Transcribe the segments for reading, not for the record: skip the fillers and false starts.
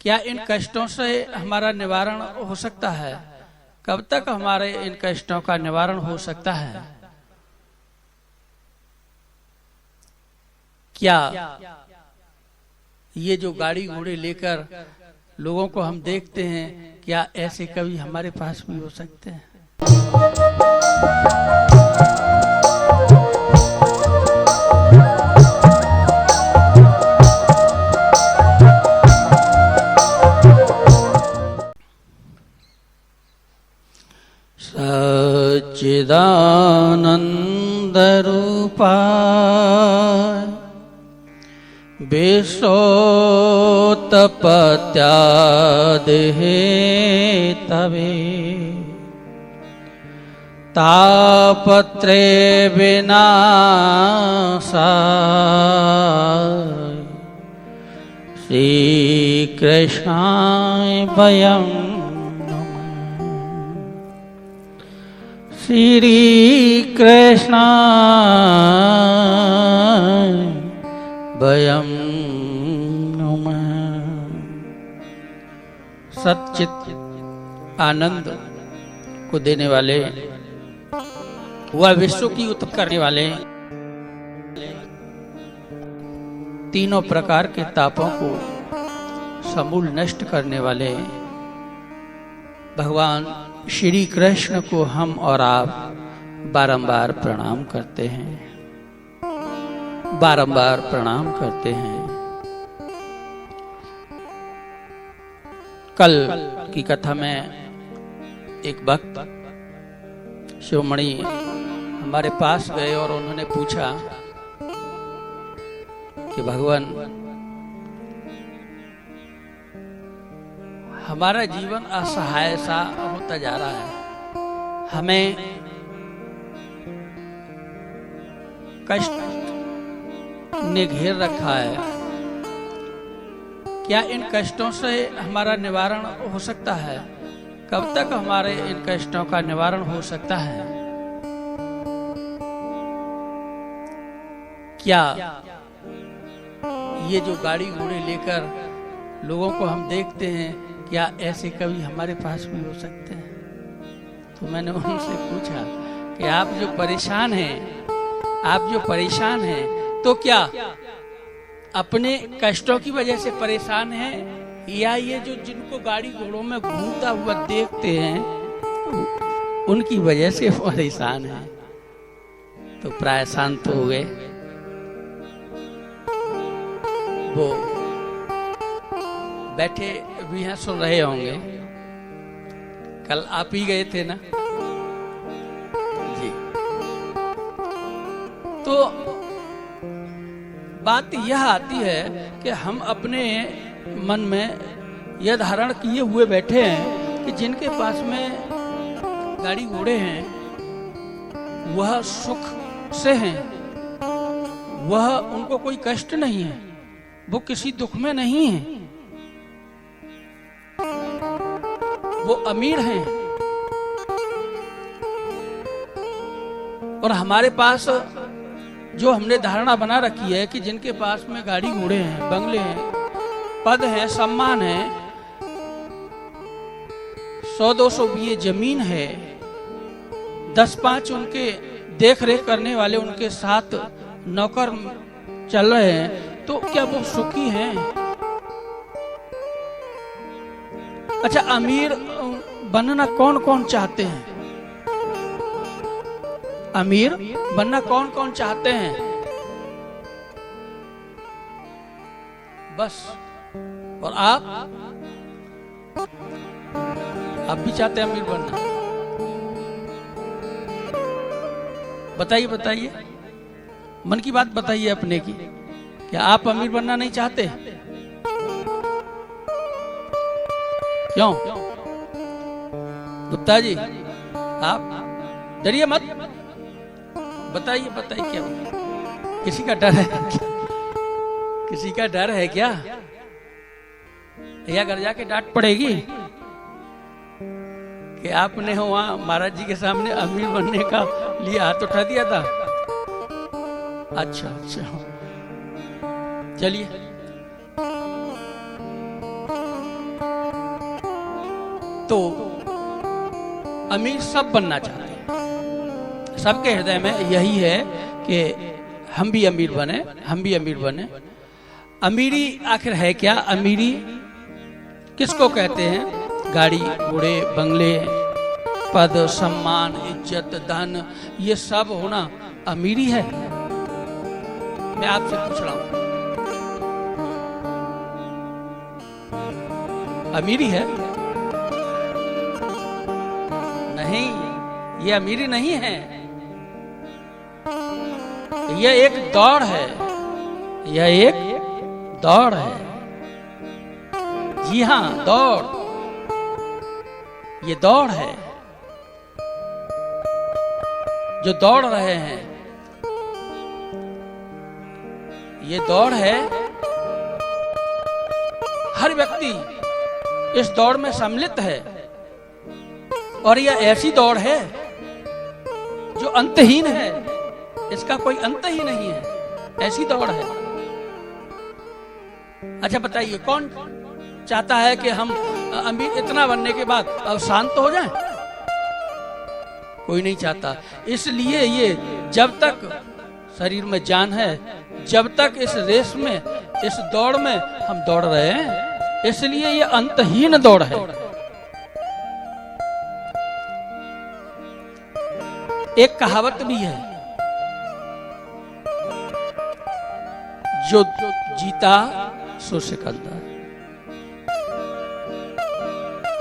क्या इन कष्टों से हमारा निवारण हो सकता है? कब तक हमारे इन कष्टों का निवारण हो सकता है? क्या ये जो गाड़ी घोड़े लेकर लोगों को हम देखते हैं, क्या ऐसे कभी हमारे पास भी हो सकते हैं? सच्चिदानंद रूपाय विश्वोत्पत्त्यादिहेतवे तापत्रे विनाशाय श्रीकृष्णाय वयं श्री कृष्णाय वयं नमः। सच्चित आनंद को देने वाले, वह विश्व की उत्पत्ति करने वाले, तीनों प्रकार के तापों को समूल नष्ट करने वाले भगवान श्री कृष्ण को हम और आप बारंबार प्रणाम करते हैं, बारंबार प्रणाम करते हैं। कल की कथा में एक भक्त शिवमणि हमारे पास गए और उन्होंने पूछा कि भगवान, हमारा जीवन असहाय सा होता जा रहा है, हमें कष्ट ने घेर रखा है, क्या इन कष्टों से हमारा निवारण हो सकता है? कब तक हमारे इन कष्टों का निवारण हो सकता है? क्या ये जो गाड़ी घोड़े लेकर लोगों को हम देखते हैं, क्या ऐसे कभी हमारे पास भी हो सकते हैं? तो मैंने उनसे पूछा कि आप जो परेशान हैं, तो क्या अपने कष्टों की वजह से परेशान हैं, या ये जो जिनको गाड़ी घोड़ों में घूमता हुआ देखते हैं उनकी वजह से परेशान हैं? तो प्राय शांत हो गए। वो बैठे भी हैं, सुन रहे होंगे। कल आप ही गए थे ना जी। तो बात यह आती है कि हम अपने मन में यह धारण किए हुए बैठे हैं कि जिनके पास में गाड़ी घोड़े हैं वह सुख से हैं, वह उनको कोई कष्ट नहीं है, वो किसी दुख में नहीं है, वो अमीर हैं। और हमारे पास जो हमने धारणा बना रखी है कि जिनके पास में गाड़ी घोड़े हैं, बंगले हैं, पद है, सम्मान है, 100-200 बीघे जमीन है, 10-5 उनके देख रेख करने वाले उनके साथ नौकर चल रहे हैं, तो क्या वो सुखी हैं? अच्छा, अमीर बनना कौन कौन चाहते हैं? अमीर बनना कौन कौन चाहते हैं? बस। और आप भी चाहते हैं अमीर बनना? बताइए बताइए, मन की बात बताइए अपने की। क्या आप अमीर बनना नहीं चाहते? क्यों गुप्ता जी, आप डरिए मत, बताइए बताइए, क्या किसी का डर है? किसी का डर है क्या? या घर जाके डांट पड़ेगी कि आपने वहां महाराज जी के सामने अमीर बनने का लिए हाथ उठा दिया था? अच्छा अच्छा, चलिए तो अमीर सब बनना चाहते हैं, सबके हृदय में यही है कि हम भी अमीर बने, हम भी अमीर बने। अमीरी आखिर है क्या? अमीरी किसको कहते हैं? गाड़ी घोड़े बंगले पद सम्मान इज्जत धन ये सब होना अमीरी है? मैं आपसे पूछ रहा हूं, अमीरी है? नहीं, ये अमीरी नहीं है, यह एक दौड़ है, यह एक दौड़ है। जी हां, दौड़, ये दौड़ है। जो दौड़ रहे हैं, ये दौड़ है। हर व्यक्ति इस दौड़ में सम्मिलित है और यह ऐसी दौड़ है जो अंतहीन है, इसका कोई अंत ही नहीं है, ऐसी दौड़ है। अच्छा बताइए, कौन चाहता है कि हम अमीर इतना बनने के बाद अब शांत हो जाएं? कोई नहीं चाहता। इसलिए ये जब तक शरीर में जान है, जब तक इस रेस में, इस दौड़ में हम दौड़ रहे हैं, इसलिए ये अंतहीन दौड़ है। एक कहावत भी है, जो जीता सो सिकंदर,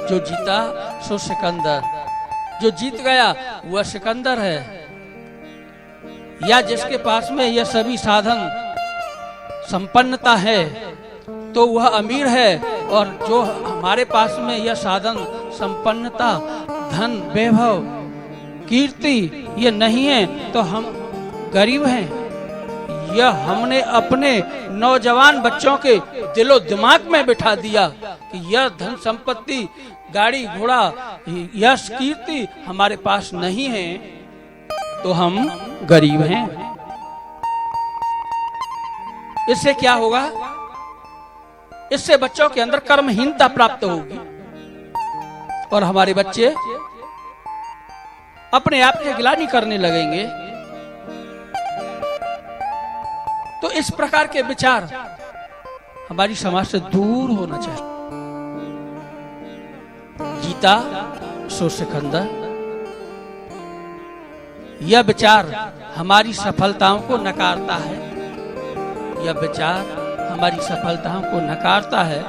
जो जीता सो सिकंदर। जो जीत गया वह सिकंदर है, या जिसके पास में यह सभी साधन संपन्नता है तो वह अमीर है, और जो हमारे पास में यह साधन संपन्नता धन वैभव कीर्ति ये नहीं है तो हम गरीब हैं। यह हमने अपने नौजवान बच्चों के दिलो दिमाग में बिठा दिया कि यह धन संपत्ति गाड़ी घोड़ा यश कीर्ति हमारे पास नहीं है तो हम गरीब हैं। इससे क्या होगा? इससे बच्चों के अंदर कर्महीनता प्राप्त होगी और हमारे बच्चे अपने आप से गिलानी करने लगेंगे। तो इस प्रकार के विचार हमारी समाज से दूर होना चाहिए। जीता सो सिकंदर, यह विचार हमारी सफलताओं को नकारता है, यह विचार हमारी सफलताओं को नकारता है।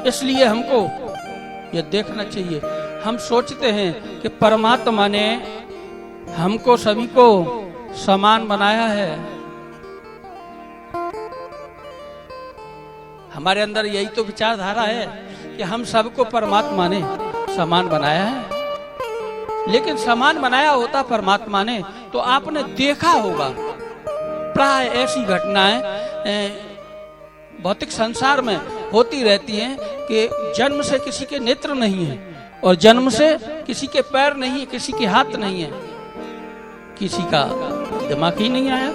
इसलिए हमको यह देखना चाहिए। हम सोचते हैं कि परमात्मा ने हमको सभी को समान बनाया है। हमारे अंदर यही तो विचारधारा है कि हम सबको परमात्मा ने समान बनाया है। लेकिन समान बनाया होता परमात्मा ने तो आपने देखा होगा प्राय ऐसी घटनाएं भौतिक संसार में होती रहती हैं कि जन्म से किसी के नेत्र नहीं है और जन्म से किसी के पैर नहीं है, किसी के हाथ नहीं है, किसी का दिमाग ही नहीं आया,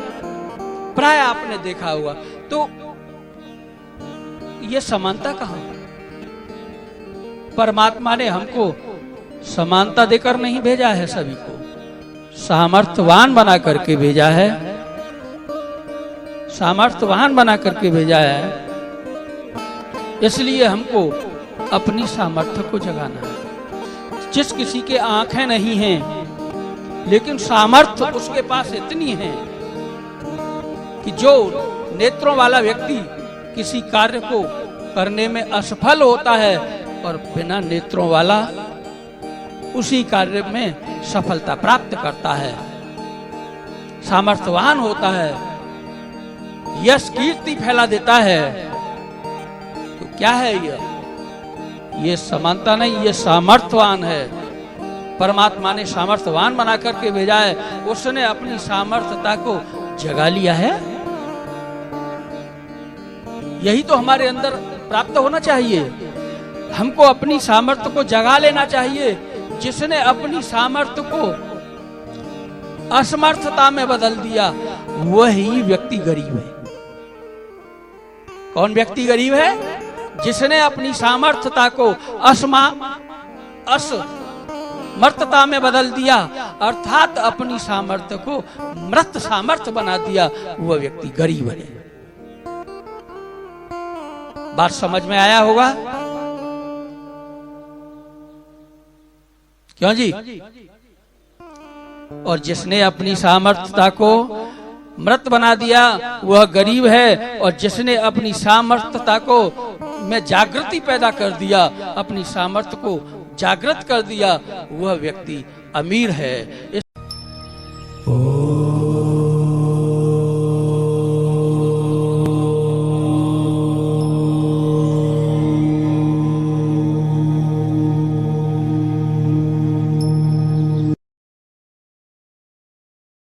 प्राय आपने देखा होगा। तो ये समानता कहाँ? परमात्मा ने हमको समानता देकर नहीं भेजा है, सभी को सामर्थ्यवान बना करके भेजा है, सामर्थ्यवान बना करके भेजा है। इसलिए हमको अपनी सामर्थ्य को जगाना है। जिस किसी के आंखें नहीं हैं लेकिन सामर्थ्य उसके पास इतनी है कि जो नेत्रों वाला व्यक्ति किसी कार्य को करने में असफल होता है और बिना नेत्रों वाला उसी कार्य में सफलता प्राप्त करता है, सामर्थ्यवान होता है, यश कीर्ति फैला देता है। तो क्या है ये समानता नहीं, ये सामर्थ्यवान है। परमात्मा ने सामर्थ्यवान बना करके भेजा है, उसने अपनी सामर्थ्यता को जगा लिया है। यही तो हमारे अंदर प्राप्त होना चाहिए। हमको अपनी सामर्थ्य को जगा लेना चाहिए। जिसने अपनी सामर्थ्य को असमर्थता में बदल दिया वही व्यक्ति गरीब है। कौन व्यक्ति गरीब है? जिसने अपनी सामर्थ्यता को असमर्थता में बदल दिया, अर्थात अपनी सामर्थ्य को मृत सामर्थ्य बना दिया, वह व्यक्ति गरीब है। बात समझ में आया होगा? क्यों जी? और जिसने अपनी सामर्थ्यता को मृत बना दिया वह गरीब है, और जिसने अपनी सामर्थ्यता को में जागृति पैदा कर दिया, अपनी सामर्थ्य को जागृत कर दिया, वह व्यक्ति अमीर है।